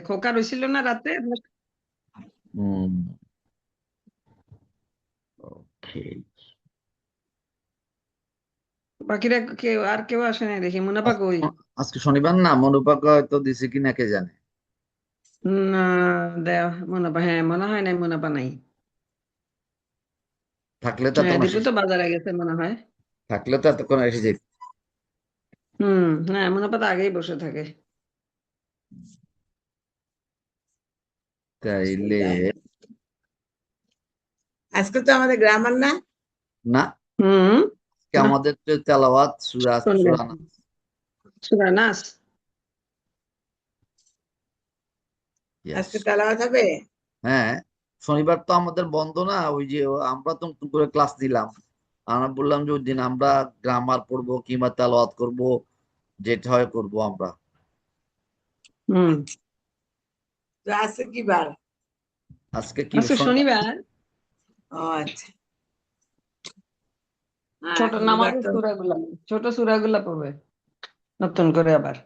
খোকা রইছিল না রাতে? হুম, ওকে। বাকিরা কেউ আর কেউ আসে নাই দেখি, মুনাফা কই? আজকে শনিবার না, মনুপাক হয়তো দিছে কিনা কে জানে। না, দেওয়া মুনাফা, হ্যাঁ মনে হয় নাই, মুনাফা নাই। থাকলে তো হ্যাঁ, এতক্ষণ দীপু তো বাজারে গেছে মনে হয়। থাকলে তো এতক্ষণ এসে যেত। হ্যাঁ, মুনাফা তো আগেই বসে থাকে। তাইলে আজকে তো আমাদের গ্রামার না। না, হুম। আজকে না, আমাদের তো তেলাওয়াত সূরা শুনবেন সূরা নাস। সূরা নাস। Yes. আজকে তেলাওয়াত হবে। হ্যাঁ, শনিবার তো আমাদের বন্ধ না, ওই যে আমরা তো নতুন করে ক্লাস দিলাম। আমরা বললাম যে ওই দিন আমরা গ্রামার পড়বো কিংবা তেলাওয়াত করব, যেটা হয় করবো আমরা। হুম। তো আজকে কি বার? আজকে কি আজকে শনিবার? শনিবার। ও আচ্ছা, হ্যাঁ ছোট শনিবার নামাজের তো। সূরাগুলা, ছোট সূরাগুলা পড়বে নতুন করে আবার।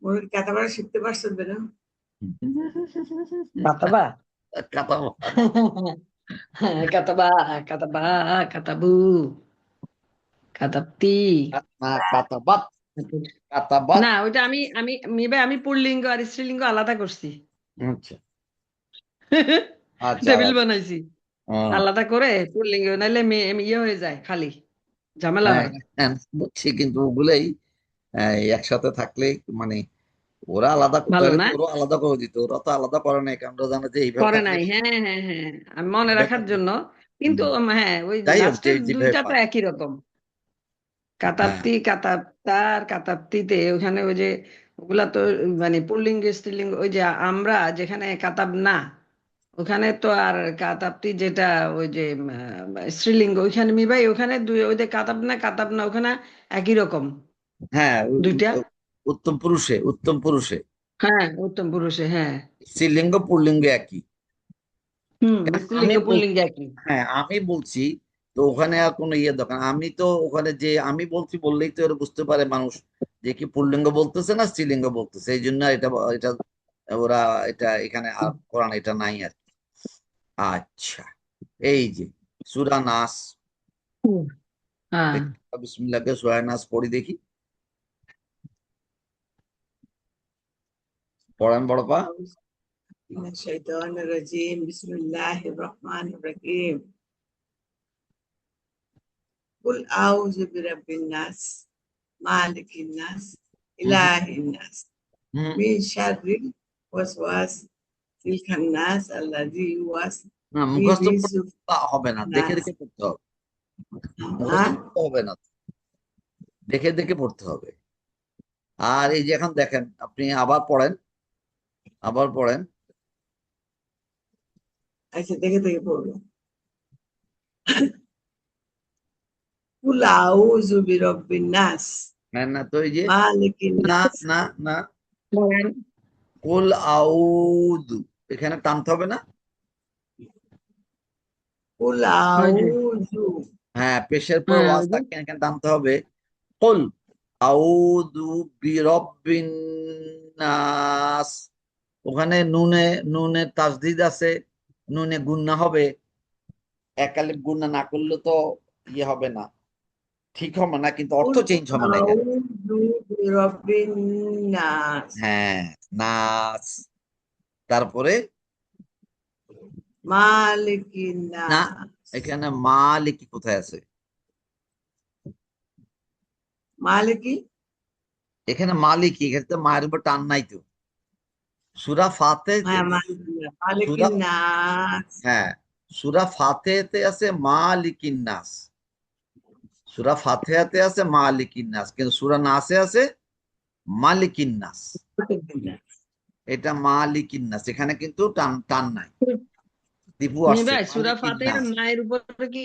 মনে কথাবার্তা শিখতে পারছেন বেরো। কাতাবা। কাতা কাতাবা, কাতাবা, কাতাবু, কাতাপ্তি। না, কাতাবাত, কাতাবাত। না, ওইটা আমি আমি মিবে আমি পুল্লিঙ্গ আর স্ত্রীলিঙ্গ আলাদা করছি। আচ্ছা আচ্ছা, টেবিল আলাদা। বানাইছি হ্যাঁ, আলাদা করে পুল্লিঙ্গ, নাইলে ইয়ে হয়ে যায়, খালি ঝামেলা হ্যাঁ, হয়। হ্যাঁ, বুঝছি, কিন্তু ওগুলাই একসাথে থাকলে মানে ওরা আলাদা করতে ভালো হলে না? তো ওরা আলাদা করে দিত, ওরা তো আলাদা করে নাই, কারণ ওরা জানে যে এইভাবে করে থাকলে নাই, হ্যাঁ হ্যাঁ হ্যাঁ, আমি মনে এইভাবে রাখার থাকলে। জন্য। কিন্তু হুম, হ্যাঁ, ওই যাই হোক, যে লাস্টের যেভাবে দুইটা তো পারে। একই রকম। হ্যাঁ, কাতাপ্তি, কাতাপ্তার, কাতাপ্তিতে ওখানে ওই যে ওগুলা তো মানে পুল্লিঙ্গ স্ত্রীলিঙ্গ, ওই যে আমরা যেখানে কাতাব না, ওখানে তো আর কাতাপ্তি যেটা ওই যে স্ত্রীলিঙ্গ, ওইখানে মিবাই ওখানে দুই, ওই যে কাতাব না ওখানে একই রকম হ্যাঁ, দুইটা। উত্তম পুরুষে, উত্তম পুরুষে হ্যাঁ, উত্তম পুরুষে, হ্যাঁ। স্ত্রীলিঙ্গ পুল্লিঙ্গ একই। কেন আমি স্ত্রীলিঙ্গ পুল্লিঙ্গ একই। হ্যাঁ, আমি বলছি, তো ওখানে আর কোনো ইয়ে দরকার, আমি তো ওখানে যে আমি বলছি বললেই তো এরা বুঝতে পারে মানুষ যে কি পুল্লিঙ্গ বলতেছে না স্ত্রীলিঙ্গ বলতেছে, এই জন্য এটা এটা ওরা এটা এখানে আর কোরআন এটা নাই আর কি। আচ্ছা, এই যে সূরা নাস, হুম। হ্যাঁ। বিসমিল্লাহকে সূরা নাস পড়ি দেখি, পড়েন বড়পা। من الشيطان الرجيم بسم الله الرحمن الرحيم قل أعوذ برب الناس مالك الناس হুম, إله الناس হুম, من شر الوسواس الخناس الذي يوسوس না, في মুখস্থ صدور হবে না, দেখে الناس। দেখে পড়তে হবে। মুখস্থ পড়তে হবে না, দেখে দেখে পড়তে হবে। আর এই যে এখন দেখেন, আপনি আবার পড়েন, আবার পড়েন। আচ্ছা, দেখে দেখে পড়বো। قل أعوذ برب الناس না না, তো এই যে مالك না الناس না না, বলেন। কুল আউদু, এখানে টানতে হবে না। قل ওই যে, أعوذ। হ্যাঁ, পেশের পর হ্যাঁ ওয়াজ ওই যে। থাকে, এখানে টানতে হবে। কুল আউদু বিরব্বিন নাস। ওখানে নুনে, নুনে তাসদিদ আছে, নুনে গুন্না হবে। একালে গুন্না না করলে তো ইয়ে হবে না, ঠিক হবে না, কিন্তু অর্থ قل চেঞ্জ হবে না এখানে। أعوذ برب الناس হ্যাঁ, নাস, তারপরে مالك না, الناس এখানে মালিকি কোথায় আছে? মালিকি। এখানে মালিকি, এখানে তো মায়ের উপর টান নাই তো। সূরা ফাতে, হ্যাঁ, মালিকি সূরা, নাস। হ্যাঁ, সূরা ফাতিহাতে আছে মালিকিন নাস, সূরা ফাতিহাতে আছে মালিকিন নাস, কিন্তু সূরা নাসে আছে মালিকিন নাস। এটা মালিকিন নাস, এখানে কিন্তু টান টান নাই। দীপু আসছে, মিবাই সুরা মালিকিন ফাতেহার নাস। মায়ের উপর কি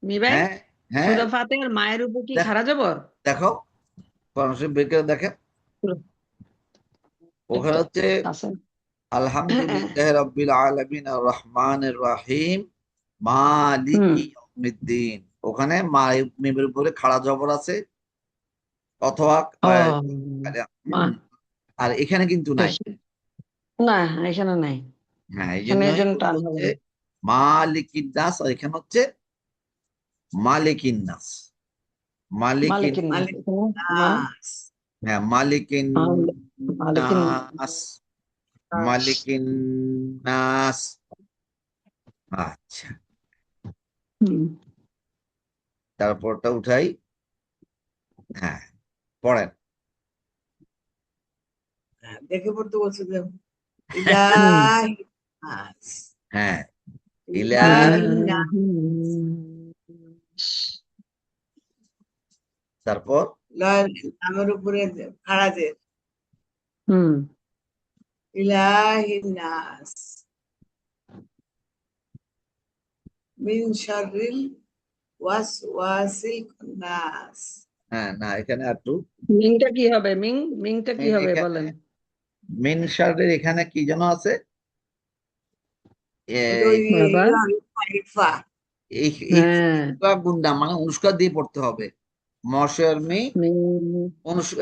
মিবাই হ্যাঁ, হ্যাঁ, সুরা ফাতেহার মায়ের উপর কি দেখ, খাড়া জবর? দেখো কোরআন শরীফ বের করে দেখেন। ওখানে হচ্ছে আছে আলহামদুলিল্লাহ রাব্বিল আলামিন আর রহমানির রহিম হুম মালিকি ইয়াউমিদ্দিন। ওখানে মিমের উপরে খাড়া জবর আছে অথবা ও মা আর এখানে কিন্তু নাই। না এখানে নাই, হ্যাঁ, এই এখানে এর জন্যই জন্য টান হবে হচ্ছে না। মালিকিন নাস, আর এখানে হচ্ছে মালিকিন নাস। মালিকিন, মালিকিন নাস, মালিক এখানে মান নাস হ্যাঁ মালিকিন মালিকিন নাস, মালিকিন নাস। আচ্ছা, হুম তারপরটা উঠাই। হ্যাঁ, পড়েন। দেখে পড়তে বলছে যে হুম ইলাহি নাস হ্যাঁ, ইলাহি নাস তারপর লয়ের নামের উপরে খাড়া যে হুম ইলাহি নাস মিন শাররিল ওয়াসওয়াসিল খান্নাস। হ্যাঁ, না এখানে একটু মিংটা কি হবে? মিংটা কি হবে এখানে বলেন? মিন শার্টের এখানে কি যেন আছে, ওটা ওই বাবা ইফা এই এই হ্যাঁ গুন্ডা মানে অনুষ্কার দিয়ে পড়তে হবে। মশার মি মিং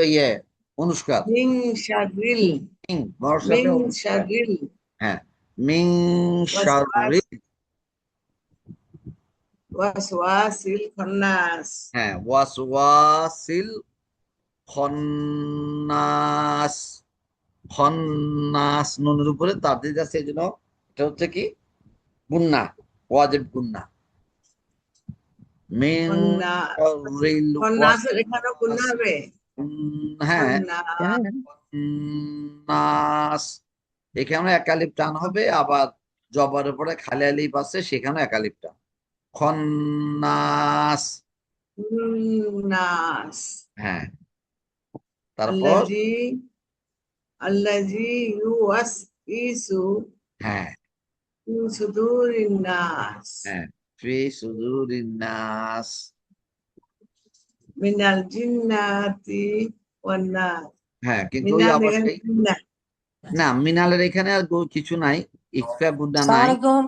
ইয়ে অনুষ্কার, মিন শাররিল মিং মর সাথে মিন অনুষ্কার। শাররিল হ্যাঁ, মিং ওয়াসওয়াস শারিল, ওয়াসওয়াসিল খান্নাস। হ্যাঁ ওয়াসওয়াসিল খন্নাস। খন্নাস নুনের উপরে তাদের আছে, এই জন্য এটা হচ্ছে কি গুন্না, ওয়াজিব গুন্না। মিং খান্নাস শারিল খান্নাসের এখানে কোন ওয়াসওয়াস, হবে? হ্যাঁ খান্নাস হ্যাঁ নাস, এখানে একালিপ টান হবে, আবার জবর উপরে খালি আলিফ আছে সেখানে একালিপ টান। খন্নাস, নাস হ্যাঁ তারপর আল্লাজি আল্লাজি ইউওয়াসইসু হ্যাঁ ফি সুদুরিন নাস হ্যাঁ ফি সুদুরিন নাস, মিনাল জিন্নাতি ওয়ান নাস। হ্যাঁ কিন্তু ওই মিনাল আবার এখানে সেই জিন্নাত না মিনালের এখানে আর কিছু নাই, ইকফা গুড্ডা নাই। সালামালাইকুম।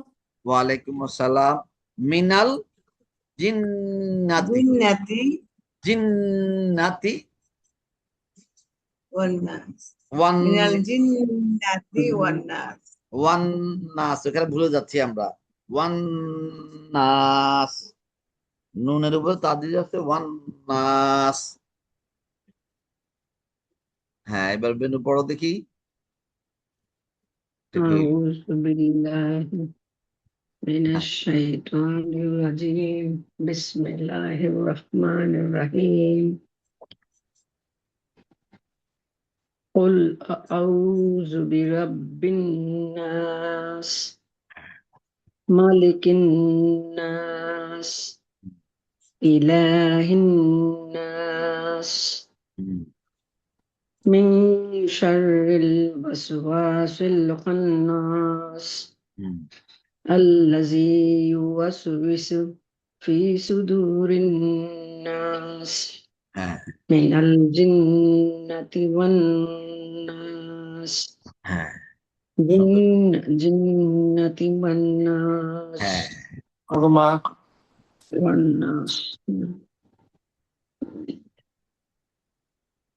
ওয়ালাইকুম আসসালাম। মিনাল জিন্নাতি, জিন্নাতি জিন্নাতি ওয়ান নাস ওয়ান, মিনাল জিন্নাতি ওয়ান নাস। ওয়ান নাস এখানে ভুলে যাচ্ছি আমরা। ওয়ান নাস, নুনের উপরে তাদের আছে ওয়ান নাস। হ্যাঁ, এবার বেনু পড়ো দেখি। এটা কি? আউযু বিল্লাহি মিনাশ শাইতানির রাজিম বিসমিল্লাহির রহমানির রহিম قل أعوذ برب الناس ملك الناس إله الناس হুম, من شر الوسواس الخناس হুম, الذي يوسوس في صدور الناس হ্যাঁ من الجنة والناس হ্যাঁ সুন্দর, جنة والناس হ্যাঁ والناس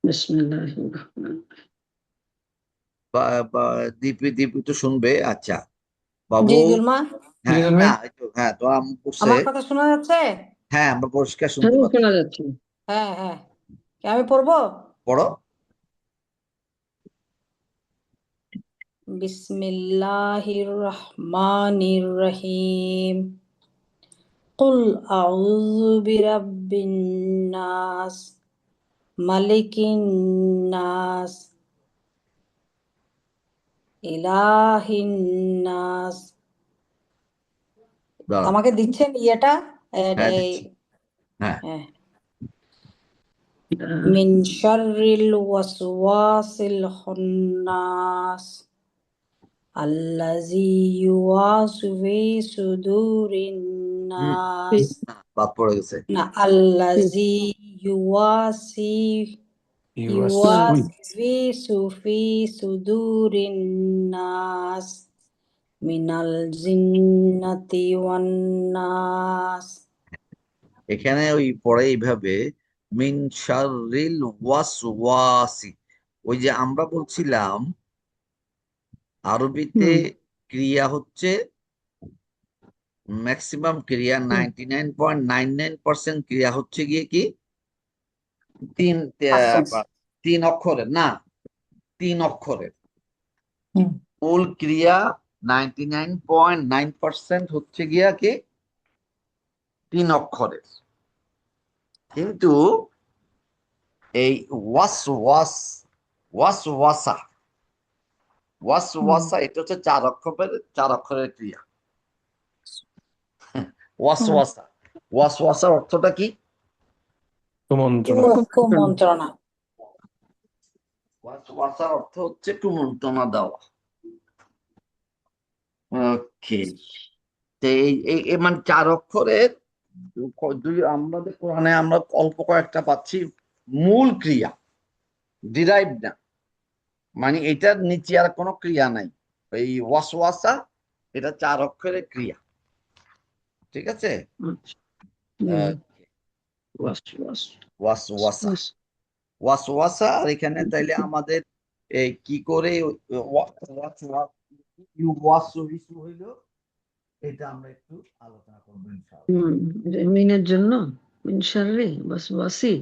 بسم الله الرحمن দীপি দীপি তো শুনবে। আচ্ছা জি বাবু, জুলমা, হ্যাঁ না হ্যাঁ তো আম করছে। আমার কথা শোনা যাচ্ছে? হ্যাঁ, আমরা পরিষ্কার শুনতে হ্যাঁ পাচ্ছি। শোনা যাচ্ছে হ্যাঁ হ্যাঁ, কি আমি পড়বো? পড়ো। বিসমিল্লাহির রহমানির রহিম। কুল আউযু বিরাব্বিন নাস, মালিকিন নাস, ইলাহিন নাস। দাঁড়াও, আমাকে দিচ্ছেন ইয়েটা? হ্যাঁ এই দিচ্ছি। হ্যাঁ হ্যাঁ। মিন শাররিল ওয়াসওয়াসিল খান্নাস আল্লাযী ইউওয়াসু ফি সুদুরিন হুম, নাস। বাদ পড়ে গেছে। না, আল্লাযী ইউওয়াসি يوسوس في صدور الناس من الجنة والناس এখানে ওই পরে এইভাবে মিন শাররিল ওয়াসওয়াসি, ওই যে আমরা বলছিলাম আরবিতে ক্রিয়া হচ্ছে ম্যাক্সিমাম ক্রিয়া 99.99% ক্রিয়া হচ্ছে গিয়ে কি তিন তিন অক্ষরের, না 3 অক্ষরের। মূল ক্রিয়া 99.9% হচ্ছে গিয়া কি 3 অক্ষরের। কিন্তু এই ওয়াসওয়াসা এটা হচ্ছে 4 অক্ষরের ক্রিয়া। ওয়াসওয়াসার অর্থটা কি? কুমন্ত্রণা। ওয়াসওয়াসার অর্থ হচ্ছে কুমন্ত্রণা দেওয়া। ওকে, মানে 4 অক্ষরের আমাদের কোরআনে আমরা অল্প কয়েকটা পাচ্ছি মূল ক্রিয়া, ডিরাইভ না, মানে এটার নিচে আর কোনো ক্রিয়া নাই। এই ওয়াসওয়াসা এটা 4 অক্ষরের ক্রিয়া, ঠিক আছে? ওয়াসওয়াসা ওয়াসওয়াসা। আর এখানে তাইলে আমাদের কি করে ওয়াসওয়াসু হইলো এটা আমরা একটু আলোচনা করবো ইনশাআল্লাহ। মিনের জন্য মিন শাররি ওয়াসওয়াসি।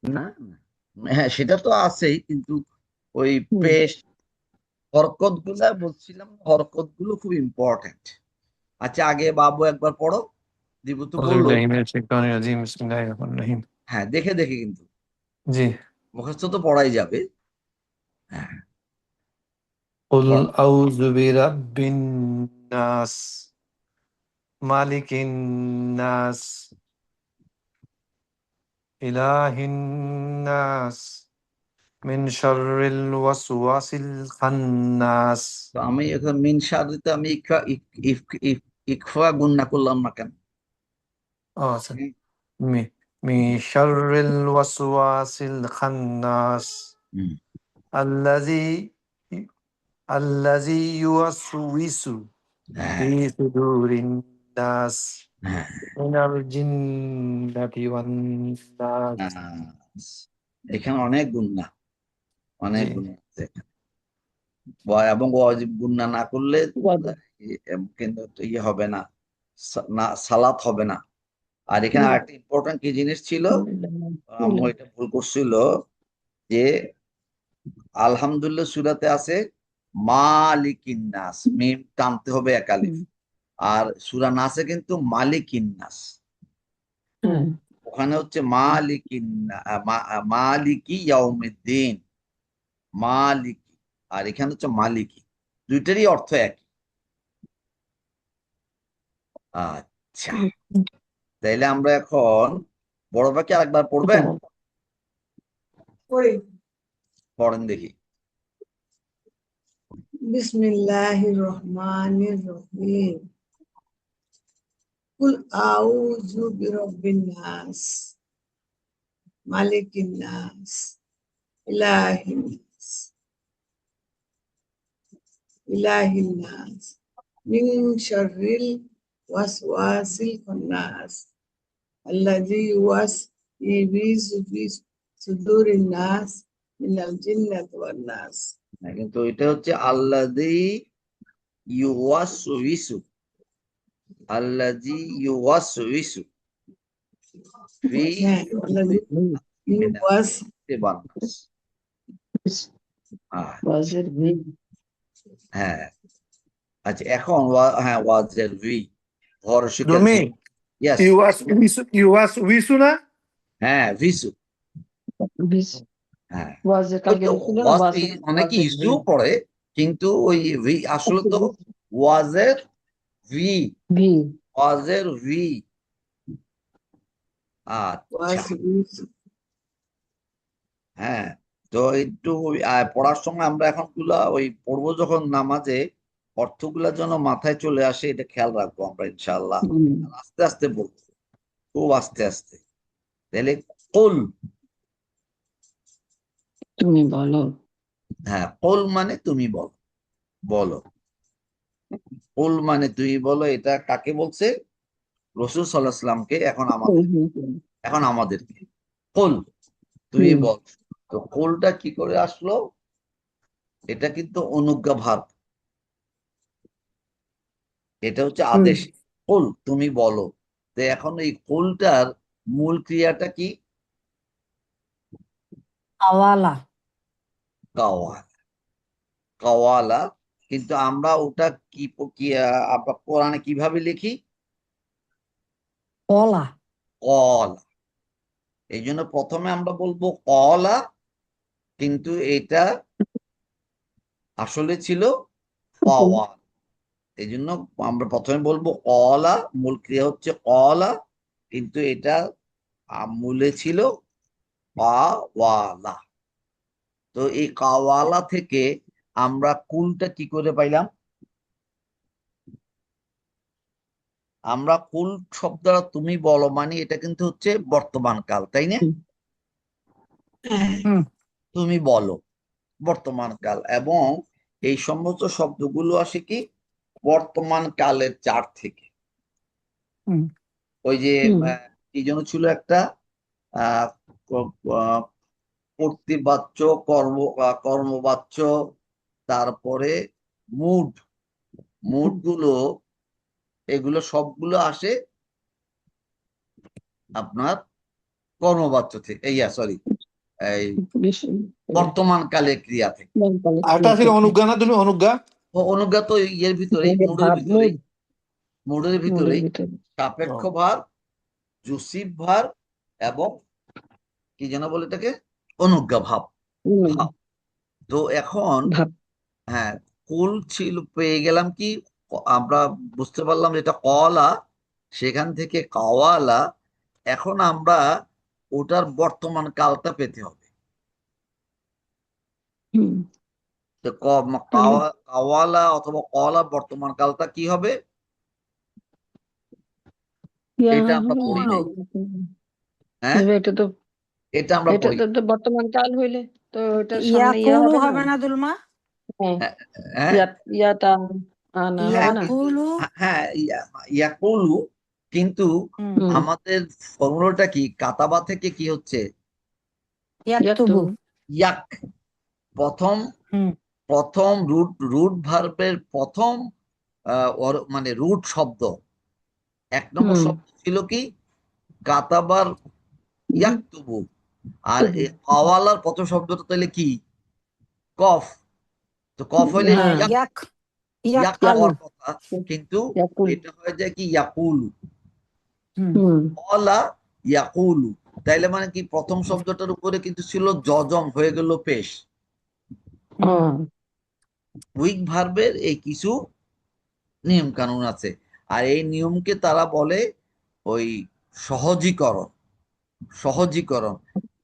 না, হ্যাঁ সেটা তো আছেই, কিন্তু ওই পেশ হরকত গুলা বলছিলাম, হরকত গুলো খুব ইম্পর্টেন্ট। আচ্ছা, আগে বাবু একবার পড়ো, দিবু তো বললো। হ্যাঁ, দেখে দেখে কিন্তু জি। মুখস্থ তো পড়াই যাবে। হ্যাঁ, قل أعوذ برب الناس مالك الناس إله الناس من شر الوسواس الخناس। তো আমি এখন মিন শাররিতে আমি ইকফা গুন্না করলাম না কেন? আচ্ছা, من شر الوسواس الخناس الذي يوسوس في صدور الناس من الجنة والناس। এখানে অনেক গুন্না, অনেক জি। গুন্না আছে এখানে। এবং গুন্না না করলে কিন্তু ইয়ে হবে না, সালাত হবে না। আর এখানে আরেকটা ইম্পর্টেন্ট কি জিনিস ছিল, আম্মু এটা ভুল করছিল, যে আলহামদুলিল্লাহ সূরাতে আছে মালিকিন নাস, মিম টানতে হবে একালিফ। আর সূরা নাসে কিন্তু মালিকিন নাস, ওখানে হচ্ছে মালিকি ইয়াউমিদ্দিন, মালিকি। আর এখানে হচ্ছে মালিকি, দুইটারই অর্থ একই। আচ্ছা, তাইলে আমরা এখন বড় ভাইকে আরেকবার পড়বেন? পড়েন দেখি। বিসমিল্লাহির রহমানির রহিম। কুল আউযু বিরাব্বিন নাস মালিকিন নাস ইলাহিন নাস মিন শাররিল ওয়াসওয়াসিল খান্নাস আল্লাযী ইউওয়াসওয়িসু ফি সুদুরিন নাস মিনাল জিন্নাতি ওয়ান নাস। কিন্তু এটা হচ্ছে আল্লাযী ইউওয়াসওয়িসু, আল্লাযী ইউওয়াসওয়িসু ফি আল্লাযী ইউওয়াস বান্নাস। হ্যাঁ, আচ্ছা, এখন হ্যাঁ ওয়াজের ভি ভরসিকের ভি। ইয়েস, ইউওয়াসউইসু না? হ্যাঁ ভিসু। হ্যাঁ, অনেকে ইসু পড়ে, কিন্তু ওই ভি আসলে তো ওয়াজের ভি, ওয়াজের ভি। আচ্ছা, হ্যাঁ, তো একটু পড়ার সময় আমরা এখন ওই পড়বো যখন নামাজে, অর্থগুলা যেন মাথায় চলে আসে, এটা খেয়াল রাখবো আমরা ইনশাআল্লাহ। আস্তে আস্তে বলবো, খুব আস্তে আস্তে। তাহলে কুল তুমি বলো। হ্যাঁ, কুল মানে তুমি বলো, বলো। কুল মানে তুমি বলো, এটা কাকে বলছে? রাসূল সাল্লাল্লাহু আলাইহি ওয়াসাল্লামকে। এখন আমাদেরকে কুল তুমি হুম, বল। তো কুলটা কি করে আসলো? এটা কিন্তু অনুজ্ঞা ভার্ব, এটা হচ্ছে হুম। আদেশ। কুল তুমি বলো। তো এখন এই কুলটার মূল ক্রিয়াটা কি? আওয়ালা। কাওয়ালা। কাওয়ালা। কিন্তু আমরা ওটা কি কি আমরা কোরআনে কিভাবে লিখি? কলা। কল। এই জন্য প্রথমে আমরা বলবো কলা, কিন্তু এটা আসলে ছিল কাওয়াল। এই জন্য আমরা প্রথমে বলবো কলা, মূল ক্রিয়া হচ্ছে কলা, কিন্তু এটা মূলে ছিল কাওয়ালা। তো এই কাওয়ালা থেকে আমরা কুলটা কি করে পাইলাম? আমরা কুল শব্দটা তুমি বলো মানে এটা কিন্তু হচ্ছে বর্তমান কাল, তাই না? হুম। তুমি বলো বর্তমান কাল, এবং এই সমস্ত শব্দগুলো আসে কি বর্তমান কালের চার থেকে। হুম। ওই যে হুম, কি যেন ছিল একটা আহ কর্তৃবাচ্য, কর্মবাচ্য, তারপরে মুড। মুড গুলো, এগুলো সবগুলো আসে আপনার কর্মবাচ্য থেকে, সরি, এই বর্তমান কালের ক্রিয়া থেকে। আরেকটা ছিল অনুজ্ঞা, না তুমি অনুজ্ঞা? অনুজ্ঞাত ইয়ের ভিতরেই, মুডের ভাব ভিতরেই, মুডের মুডের ভিতরেই ভিতরে। সাপেক্ষ ভার, জুসিভ ভার, এবং কি যেন বলে এটাকে, অনুজ্ঞা ভাব। ভাব। তো এখন ভাব। হ্যাঁ, কুল ছিল পেয়ে গেলাম কি, আমরা বুঝতে পারলাম যে এটা কলা, সেখান থেকে কাওয়ালা। এখন আমরা ওটার বর্তমান কালটা পেতে হবে। হুম, তো তাহলে কাওয়ালা অথবা কলা বর্তমান কালটা কি হবে? ইয়া এটা আমরা হবে পড়ি না। নাই। হ্যাঁ, এটা তো এটা আমরা এটা পড়ি। তো বর্তমান কাল হইলে তো এটার সামনে ইয়া ইয়াকুলু হবে না। হবে না দুলমা? হ্যাঁ, হ্যাঁ, হ্যাঁ, ইয়াটা আনা হ্যাঁ, হবে না। ইয়াকুলু। হ্যাঁ, ইয়াকুলু। কিন্তু হুম। হুম, আমাদের ফর্মুলাটা কি? কাতাবা থেকে কি হচ্ছে? ইয়াকতু। ইয়াকতুবু। ইয়াক। প্রথম হুম। প্রথম রুট রুট ভার্বের প্রথম মানে রুট শব্দ, এক নম্বর হুম, শব্দ ছিল কি? কাতাবার ইয়াকতুবু। আর তবু। কাওয়ালার প্রথম শব্দটা তাহলে কি? কফ। তো কফ হইলে হ্যাঁ, ইয়াক, ইয়াক। ইয়াক ইয়াক হওয়ার কথা, কিন্তু ইয়াকুল। এটা হয়ে যায় কি ইয়াকুলু। হুম। হুম, কলা ইয়াকুলু। তাইলে মানে কি প্রথম শব্দটার উপরে কিন্তু ছিল জজম, হয়ে গেল পেশ। হুম, উইক ভার্বের এই কিছু নিয়ম কানুন আছে, আর এই নিয়মকে তারা বলে ওই সহজীকরণ। সহজীকরণ।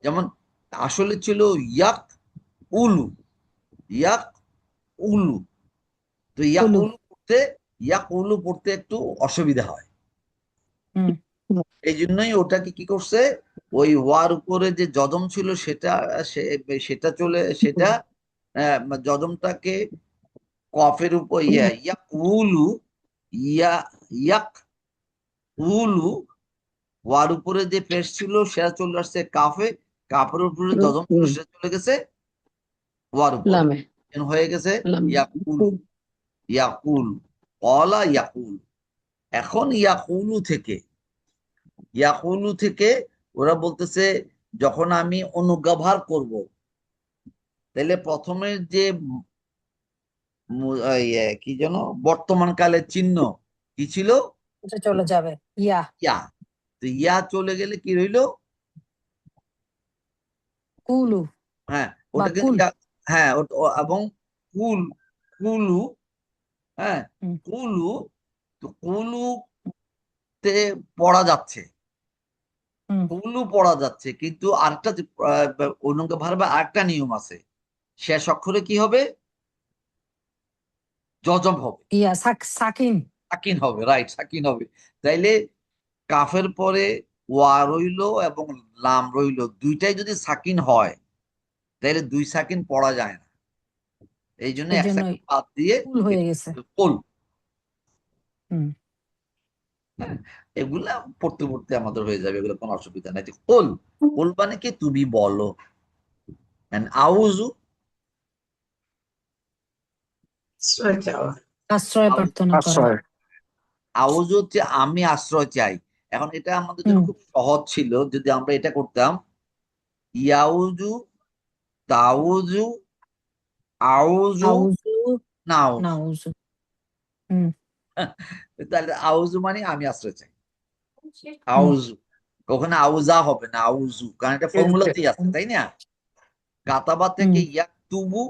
যেমন আসলে ছিল ইয়াক উলু, ইয়াক উলু। তো উলু। ইয়াক উলু পড়তে একটু অসুবিধা হয়। হুম। এই জন্যই ওটাকে কি করছে, ওই ওয়ার উপরে যে জজম ছিল সেটা, সেটা চলে, সেটা জজমটাকে কফের উপর ইয়াক উলু, ইয়া ইয়াক উলু, ওয়ার উপরে যে পেশ ছিল সেটা চলে আসছে কাফে, কাফের উপরে জজম ছিল হুম, সেটা চলে গেছে ওয়ার উপরে, লামে। হয়ে গেছে লামে। ইয়াকুলু। ইয়াকুল, কলা ইয়াকুল। এখন ইয়াকুলু থেকে ওরা বলতেছে যখন আমি অনুজ্ঞাভার করব, তাহলে প্রথমের যে কি যেন বর্তমান কালের চিহ্ন কি ছিল? এটা চলে যাবে। ইয়া। ইয়া। তো ইয়া চলে গেলে কি রইল? কুলু হ্যাঁ, বা ওটা কিন্তু কুল। হ্যাঁ, এবং কুল, কুলু। হ্যাঁ, হুম। কুলু। তো কুলু তে পড়া যাচ্ছে, হুম। কুলু পড়া যাচ্ছে, কিন্তু আরেকটা অনুজ্ঞা ভার্বে আরেকটা নিয়ম আছে, শেষ অক্ষরে কি হবে? জজম হবে, ইয়া সাকিন। সাকিন হবে, রাইট, সাকিন হবে। তাইলে কাফের পরে ওয়া রইল এবং লাম রইল, দুইটাই যদি সাকিন হয়, তাইলে 2 সাকিন পড়া যায় না, এই জন্য এই 1 জন্য সাকিন বাদ দিয়ে কুল হয়ে গেছে। কুল। হুম হ্যাঁ, এগুলা পড়তে পড়তে আমাদের হয়ে যাবে, এগুলো কোনো অসুবিধা নাই। কুল, কুল মানে কি তুমি বলো। আউযু, আশ্রয় চাওয়া। আশ্রয় প্রার্থনা করা। আশ্রয়। আউযু হচ্ছে আমি আশ্রয় চাই। এখন এটা আমাদের জন্য হুম খুব সহজ ছিল যদি আমরা এটা করতাম, ইয়াউযু, তাউযু, আউযু, আউযু নাউযু। নাউযু। হুম তাহলে আউযু মানে আমি আশ্রয় চাই, হুম আউযু। ওখানে আউজা হবে না, আউযু, কারণ এটা ফর্মুলাতেই আছে, তাই না? কাতাবা হুম থেকে ইয়াকতুবু,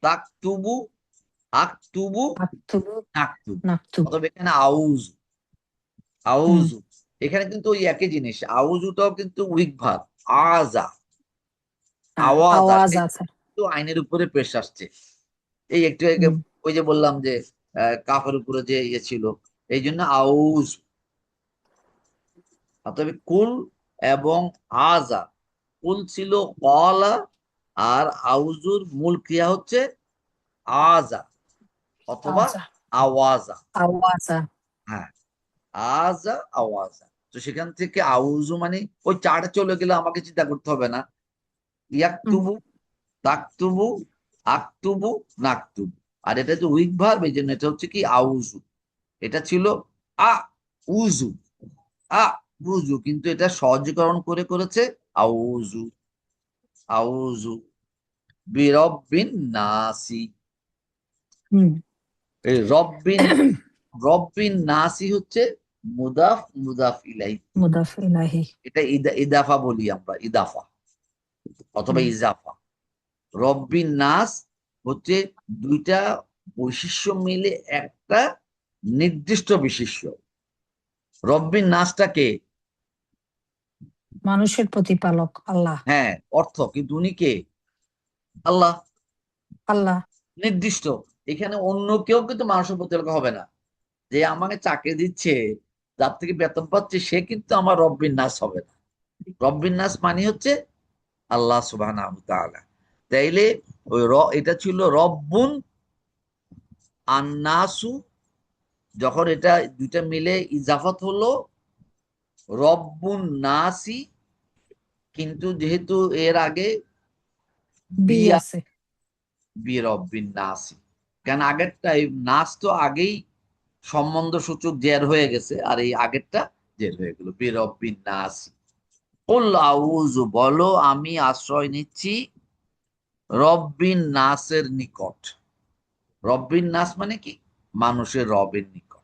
তাকতুবু, আকতুবু, আক্তুবু নাকতুবু। নাকতুবু। অথবা এখানে আউযু, হুম আউযু, এখানে কিন্তু ওই একই জিনিস। আউযুটাও কিন্তু উইক ভার্ব, আজা, হ্যাঁ, আওয়াজা, আওয়াজ সেই আছে। কিন্তু আইনের উপরে পেশ আসছে। এই একটু আগে হুম ওই যে বললাম যে কাফের উপরে যে ইয়ে ছিল, এই জন্য আউজ। তবে কুল এবং আজা, কুল ছিল কলা, আর আউজুর মূল ক্রিয়া হচ্ছে আজা অথবা আচ্ছা আওয়াজা। আওয়াজা। হ্যাঁ, আজা, আওয়াজা। তো সেখান থেকে আউজু মানে ওই চারটা চলে গেলে আমাকে চিন্তা করতে হবে না। হুম ইয়াকতুবু, তাকতুবু, আকতুবু, নাকতুবু। আর এটা যে উইক ভার্ব, এই জন্য এটা হচ্ছে কি আউজু। এটা ছিল আ উজু, আ উজু, কিন্তু এটা সহজীকরণ করে করেছে আউজু, আউজু বিরব্বিন নাসি। হুম এই রব্বিন, রব্বিন নাসি হচ্ছে মুদাফ, মুদাফ ইলাই। মুদাফ ইলাহি। এটা ইদাফা বলি আমরা, ইদাফা অথবা হুম ইজাফা। রব্বিন নাস হচ্ছে দুইটা বৈশিষ্ট্য মিলে একটা নির্দিষ্ট বিশিষ্ট। রব্বিন নাসটা কে? মানুষের প্রতিপালক আল্লাহ। হ্যাঁ, অর্থ, কিন্তু উনি কে? আল্লাহ, আল্লাহ। নির্দিষ্ট। এখানে অন্য কেউ কিন্তু মানুষের প্রতিপালক হবে না। যে আমাকে চাকরি দিচ্ছে, যার থেকে বেতন পাচ্ছে, সে কিন্তু আমার রব্বিন নাস হবে না। রব্বিন নাস মানে হচ্ছে আল্লাহ সুবহানাহু ওয়া তাআলা। তাইলে ওই এটা ছিল রব্বুন আন্নাসু, যখন এটা দুইটা মিলে ইজাফাত হলো রব্বুন নাসি, কিন্তু যেহেতু এর আগে বি বিয়া, আছে। বি রব্বিন নাসি, কারণ আগেরটা এই নাস তো আগেই সম্বন্ধ সূচক জের হয়ে গেছে, আর এই আগেরটা জের হয়ে গেল, বি রব্বিন নাসি। কুল আউযু, বলো আমি আশ্রয় নিচ্ছি রব্বিন নাসের নিকট। রব্বিন নাস মানে কি? মানুষের রবের নিকট।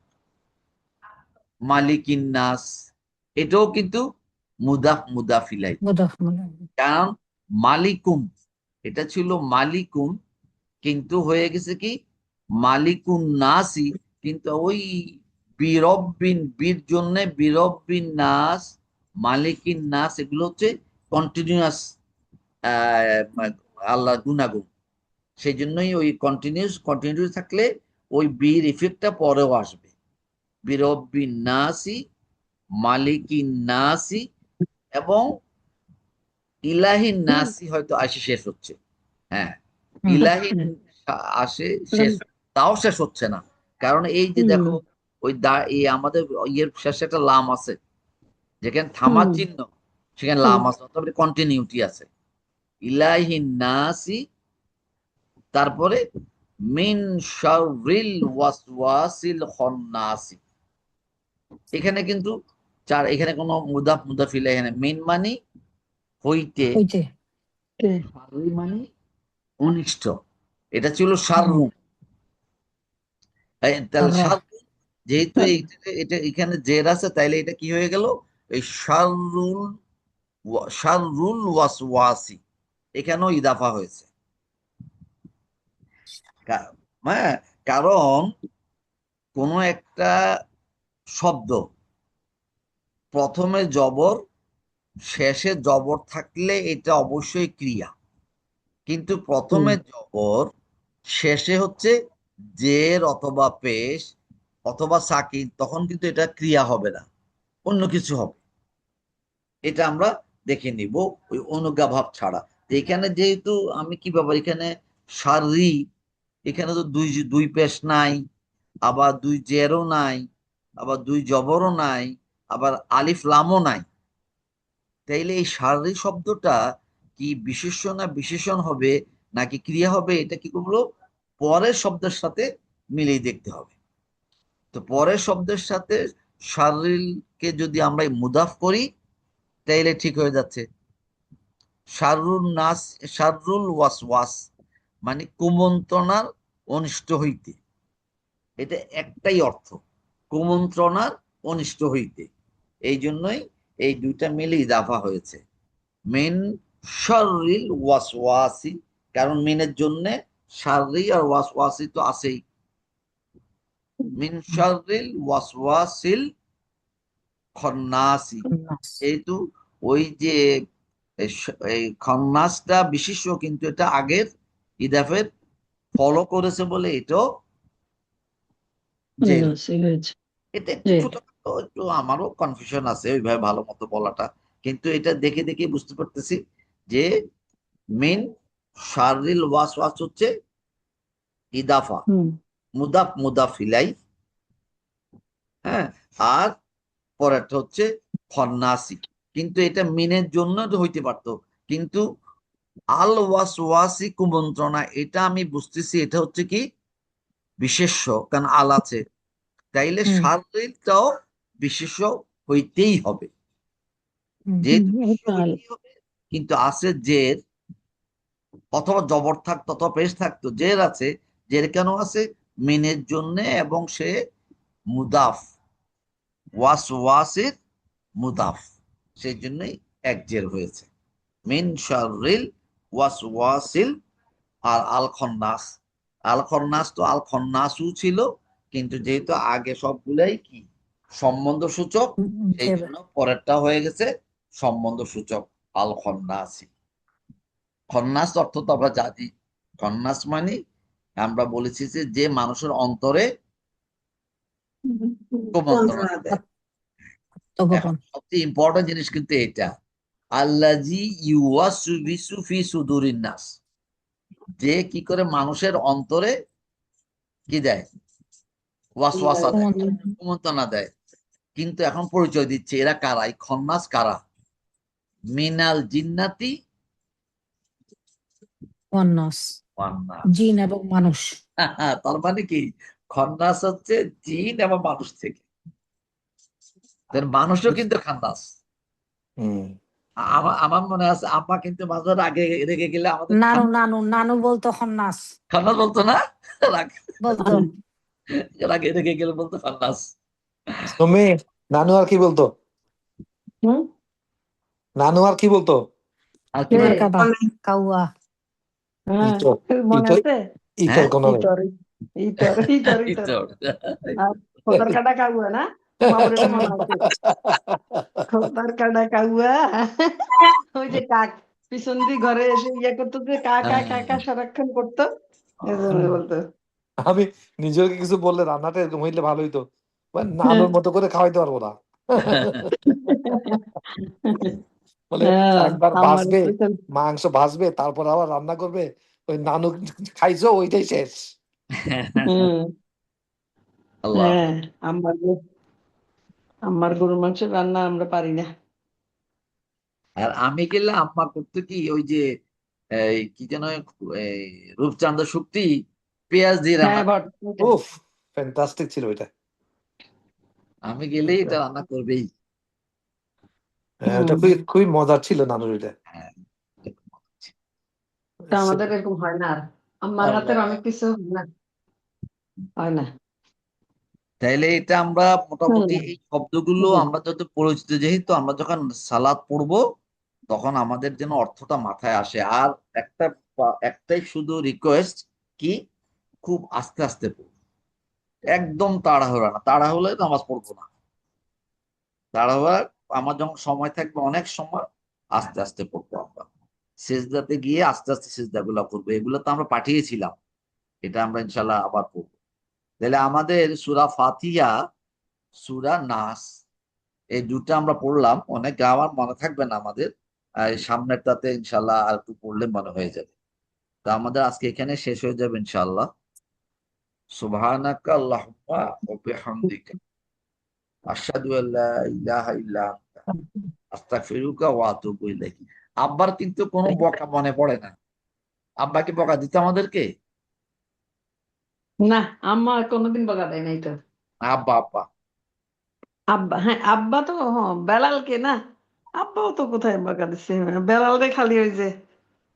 মালিকিন নাস, এটাও কিন্তু মুদাফ, মুদাফ ইলাই। মুদাফ মুদাফ। কারণ মালিকুন, এটা ছিল মালিকুন, কিন্তু হয়ে গেছে কি মালিকুন নাসি। কিন্তু ওই বিরব্বিন, বীর জন্য বিরব্বিন নাস, মালিকিন নাস, এগুলো হচ্ছে কন্টিনিউয়াস আল্লাহ গুনাগুন। সেই জন্যই ওই কন্টিনিউস থাকলে ওই বীর ইফেক্টটা পরেও আসবে। বিরব্বিন নাসি, মালিকিন নাসি, এবং ইলাহিন নাসি হয়তো আসে শেষ হচ্ছে। হ্যাঁ, হুম ইলাহিন আসে শেষ, তাও শেষ হচ্ছে না। কারণ এই যে দেখো, ওই এই আমাদের ইয়ের শেষে একটা লাম আছে, যেখানে থামার চিহ্ন সেখানে লাম আছে, তবে কন্টিনিউটি আছে। ইলাহিন নাসি, তারপরে মিন শাররিল ওয়াসওয়াসিল খান্নাসি। এখানে কিন্তু এখানে কোনো মুদাফ, মুদাফ ইলাইহি এখানে মিন মানে হইতে, হইতে। শাররি মানে অনিষ্ট। এটা ছিল হুম শাররুন। তাহলে আর যেহেতু এটা এখানে জের আছে, তাইলে এটা কি হয়ে গেল? এই শাররুল, শাররুল ওয়াসওয়াসি, এখানেও ইদাফা হয়েছে। হ্যাঁ, কারণ কোন একটা শব্দ প্রথমে জবর, শেষে জবর থাকলে এটা অবশ্যই ক্রিয়া। কিন্তু প্রথমে জবর, শেষে হচ্ছে জের অথবা পেশ অথবা সাকিন, তখন কিন্তু এটা ক্রিয়া হবে না, অন্য কিছু হবে। এটা আমরা দেখে নিব ওই অনুজ্ঞা ভাব ছাড়া। এখানে যেহেতু আমি কি ব্যাপার এখানে সারি, এখানে তো দুই পেশ নাই, আবার দুই জেরও নাই, আবার দুই জবরও নাই, আবার আলিফ লামও নাই। তাইলে এই সারি শব্দটা কি বিশেষ্য না বিশেষণ হবে নাকি ক্রিয়া হবে, এটা কি করবো পরের শব্দের সাথে মিলিয়ে দেখতে হবে। তো পরের শব্দের সাথে শাররিলকে যদি আমরা মুদাফ করি তাইলে ঠিক হয়ে যাচ্ছে। শাররুল নাস, শাররুল ওয়াসওয়াস মানে কুমন্ত্রণার অনিষ্ট হইতে, এটা একটাই অর্থ, কুমন্ত্রণার অনিষ্ট হইতে। এই জন্যই এই দুইটা মিলে ইজাফা হয়েছে, মিন শাররিল ওয়াসওয়াসি, কারণ মিনের জন্য শাররি আর ওয়াসওয়াসি তো আছেই। মিন শাররিল ওয়াসওয়াসিল খন্নাসি, খান্নাস। যেহেতু ওই যে এই খন্নাসটা বিশেষ্য, কিন্তু এটা আগের ইদাফের ফলো করেছে বলে এটাও জের। সেল হয়েছে। এটা একটু জি। ছোটখাটো, একটু আমারও কনফিউশন আছে ওইভাবে ভালো মতো বলাটা, কিন্তু এটা দেখে দেখে বুঝতে পারতেছি যে মেন শাররিল ওয়াসওয়াস হচ্ছে ইদাফা, হুম। মুদাফ মুদাফ ইলাই, হ্যাঁ, আর পরেরটা হচ্ছে খন্নাসি। কিন্তু এটা মিনের জন্য তো হইতে পারতো, কিন্তু আল ওয়াসওয়াসি কুমন্ত্রণা, এটা আমি বুঝতেছি এটা হচ্ছে কি বিশেষ্য, কারণ আল আছে, তাইলে হুম, শারীরটাও বিশেষ্য হইতেই হবে, হুম, যেহেতু এই বিশেষ্য তো হইতেই হবে। কিন্তু আছে জের, অথবা জবর থাকতো অথবা পেশ থাকতো, জের আছে, জের কেন আছে মিনের জন্য, এবং সে মুদাফ, ওয়াসওয়াসির মুদাফ, সেই জন্যই এক জের হয়েছে। মিন শাররিল ওয়াসওয়াসিল, আর আল খন্নাস, আল খন্নাস তো আল খন্নাসও ছিল, কিন্তু যেহেতু আগে সবগুলাই কি সম্বন্ধ সূচক, সেই জের। জন্য পরেরটা হয়ে গেছে সম্বন্ধ সূচক আল খন্নাসি। খন্নাস অর্থ তো আমরা জানি, খন্নাস মানে আমরা বলেছি যে মানুষের অন্তরে কুমন্ত্রণা যন্ত্রণা দেয়। দেয়। এখন আত্মগোপন। সবচেয়ে ইম্পর্টেন্ট জিনিস কিন্তু এটা, আল্লাজি ইউওয়াসবিসু ফি সুদুরিন নাস, যে কি করে মানুষের অন্তরে কি দেয়, ওয়াসওয়াসা দেয়, কুমন্ত্রণা। কুমন্ত্রণা দেয়। কিন্তু এখন পরিচয় দিচ্ছে এরা কারা, এই খন্নাস কারা, মিনাল জিন্নাতি ওয়ান্নাস। ওয়ান নাস। জিন এবং মানুষ। তার মানে কি খন্নাস হচ্ছে জিন এবং মানুষ থেকে, মানুষও কিন্তু খান্নাস। হুম। আমার আমার মনে আছে আম্মা কিন্তু মাঝে আগে রেগে গেলে আমাদের নানু নানু নানু বলতো খন্নাস, খান্নাস বলতো না, বলতো। রাগে রেগে গেলে বলতো খান্নাস। তুমি নানু আর কি বলতো? হুম। নানু আর কি বলতো? আর কি কে? বলে, মার্কাবা, কাউয়া। হ্যাঁ, ইতর, মনে ইতর, আছে? ইতর হ্যাঁ কোন ইতর ইতর ইতর ইতর। ইতর। আর খোদার কাটা কাগুয়া না, মামুর এটা মনে আছে। খোদার কাটা কাগুয়া, ওই যে কাক পিছন দিয়ে ঘরে এসে ইয়ে করতো, যে কা কা কা কা সারাক্ষণ করতো, এজন্য বলতো। আমি নিজেকে কিছু বললে রান্নাটা এরকম হইলে ভালো হইতো, নানুর মতো করে খাওয়াইতে পারবো না। বলে হ্যাঁ, একবার আমার ভাজবে, মাংস ভাজবে, তারপর আবার রান্না করবে, ওই নানু খাইছো ওইটাই শেষ। আল্লাহ। হ্যাঁ, আমার আমার গরুর মাংসের রান্না আমরা পারি না। আর আমি গেলে আম্মা করতো কি ওই যে এই কি যেন এই রূপচাঁদা শুক্তি পেঁয়াজ দিয়ে হ্যাঁ, রান্না করে। উফ, ফ্যান্টাস্টিক ছিল ওইটা। আমি গেলেই এটা রান্না করবেই। হ্যাঁ, ওটা খুবই খুবই মজার ছিল নানুর ওইটা। হ্যাঁ, তা আমাদের এরকম হয় না, আর আমার হাতের আল্লাহ। অনেক কিছু হয় না, হয় না। তাইলে এটা আমরা মোটামুটি হুম, এই শব্দগুলো হুম। আমরা যত পরিচিত, যেহেতু আমরা যখন সালাদ পড়বো তখন আমাদের যেন অর্থটা মাথায় আসে। আর একটা একটাই শুধু রিকোয়েস্ট কি, খুব আস্তে আস্তে পড়বো, একদম তাড়াহুড়া না, তাড়াহুড়োয় নামাজ পড়বো না, তাড়াহুড়া, আমার যখন সময় থাকবে অনেক সময় আস্তে আস্তে পড়বো আমরা, সেজদাতে গিয়ে আস্তে আস্তে সেজদা গুলা করবো, এগুলো তো আমরা পাঠিয়েছিলাম, এটা আমরা ইনশাল্লাহ আবার পড়বো। তাহলে আমাদের সূরা ফাতিহা, সূরা নাস, এই দুটো আমরা পড়লাম, অনেক গ্রামার মনে থাকবে না আমাদের, আর সামনেরটাতে ইনশাল্লাহ আর একটু পড়লে মনে হয়ে যাবে। তো আমাদের আজকে এখানে শেষ হয়ে যাবে ইনশাল্লাহ। সুবহানাকা আল্লাহুম্মা ওয়া বিহামদিকা আশহাদু আল্লা ইলাহা ইল্লা আনতা আস্তাগফিরুকা ওয়া আতুবু ইলাইক। আব্বার কিন্তু কোনো বকা মনে পড়ে না। আব্বা কি বকা দিত আমাদেরকে? না, আম্মা কোনোদিন বকা দেয় নাই তো। আব্বা আব্বা আব্বা, হ্যাঁ আব্বা তো, হ্যাঁ বেলালকে না, আব্বাও তো কোথায় বকা দিচ্ছে। বেলাল খালি ওই যে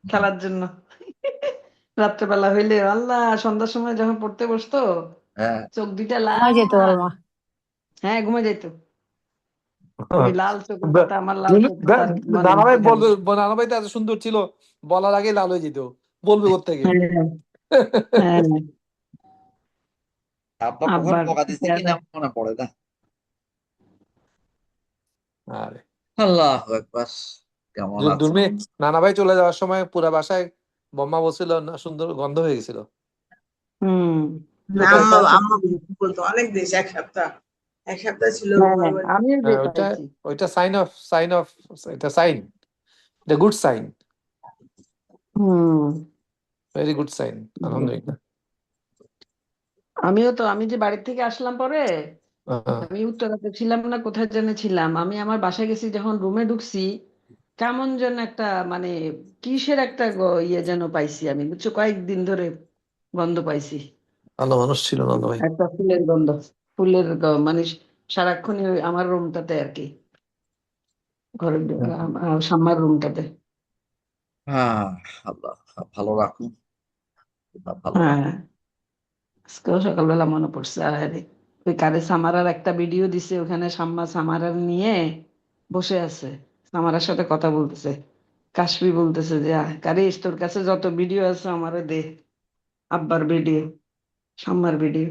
খেলার জন্য রাত্রেবেলা হইলে আল্লাহ, সন্ধ্যার সময় যখন পড়তে বসতো, হ্যাঁ চোখ দুইটা ঘুমাই যেত লাল। আলমা। হ্যাঁ ঘুমে যাইতো, ওই লাল চোখের বে- সাথে আমার লাল চোখ তার মানে নানা ভাই এখানে। বলবে, নানা ভাই তো এত সুন্দর ছিল, বলার আগে লাল হয়ে যেত, বলবে কোত্থেকে। হ্যাঁ, হ্যাঁ, আব্বা কখন আব্বার বকা দিচ্ছে কিনা মনে পড়ে না। আরে আল্লাহু আকবার। কেমন আছে? তুমি নানা ভাই চলে যাওয়ার সময় পুরা বাসায় বোমা বলছিল না, সুন্দর গন্ধ হয়ে গেছিল। হুম। কোথায়? আম্মা আম্মা বলতো অনেক দিন, এক সপ্তাহ ছিল হ্যাঁ, বোমার বাড়ি। আমিও যে হ্যাঁ, ওইটা পাইছি। ওইটা সাইন অফ এটা সাইন, এটা গুড সাইন, হুম। ভেরি গুড সাইন, আলহামদুলিল্লাহ। আমি যে বাড়ি থেকে আসলাম পরে, হ্যাঁ, আমি উত্তরাতে ছিলাম না কোথায় যেন ছিলাম, আমি আমার বাসায় গেছি, যখন রুমে ঢুকছি কেমন যেন একটা মানে কিসের একটা ইয়ে যেন পাইছি আমি, বুঝছো, কয়েকদিন ধরে গন্ধ পাইছি, ভালো মানুষ ছিল নানা ভাই। একটা ফুলের গন্ধ, মানে সারাক্ষণই ওই আমার রুমটাতে আর কি, ঘরের সাম্মার রুমটাতে। হ্যাঁ, আল্লাহ ভালো রাখুন, ভালো হ্যাঁ, রাখুন। আজকেও সকালবেলা মনে পড়ছে, আরে ওই কারে সামারার একটা ভিডিও দিছে, ওখানে সামারার নিয়ে বসে আছে, সামারার সাথে কথা বলতেছে, কাশফি বলতেছে যে কারিস তোর কাছে যত ভিডিও আছে আমারে দে, আব্বার ভিডিও, সাম্মার ভিডিও।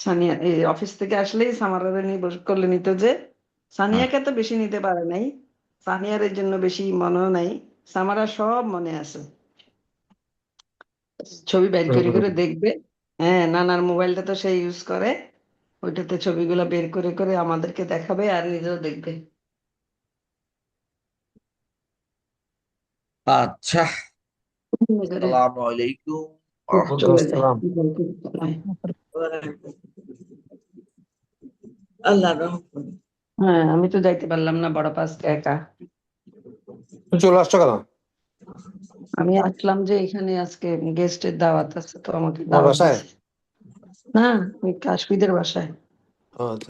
সানিয়া এই অফিস থেকে আসলেই সামারারে নিয়ে বসে করলে নিত যে, হ্যাঁ, সানিয়াকে তো বেশি নিতে পারে নাই, সানিয়ার এর জন্য বেশি মনেও নাই, সামারা সব মনে আছে, ছবি বের করে করে দেখবে। হ্যাঁ, নানার মোবাইলটা তো সে ইউজ করে, ওইটাতে ছবিগুলো বের করে করে আমাদেরকে দেখাবে আর নিজেও দেখবে। আচ্ছা, করে আসসালামু আলাইকুম ওয়া ওয়ালাইকুম চলে রাহমাতুল্লাহ। যায়। আসসালাম। আল্লাহ রহমান। হ্যাঁ, আমি তো যাইতে পারলাম না বড় পাঁচটা একা। তুমি চলে আসছো কেন আমি আসলাম যে এখানে আজকে গেস্টের দাওয়াত আছে, তো আমাকে তোমার দাওয়াত বাসায়? দিছে। না, ওই কাশ্মীরের বাসায়। আচ্ছা।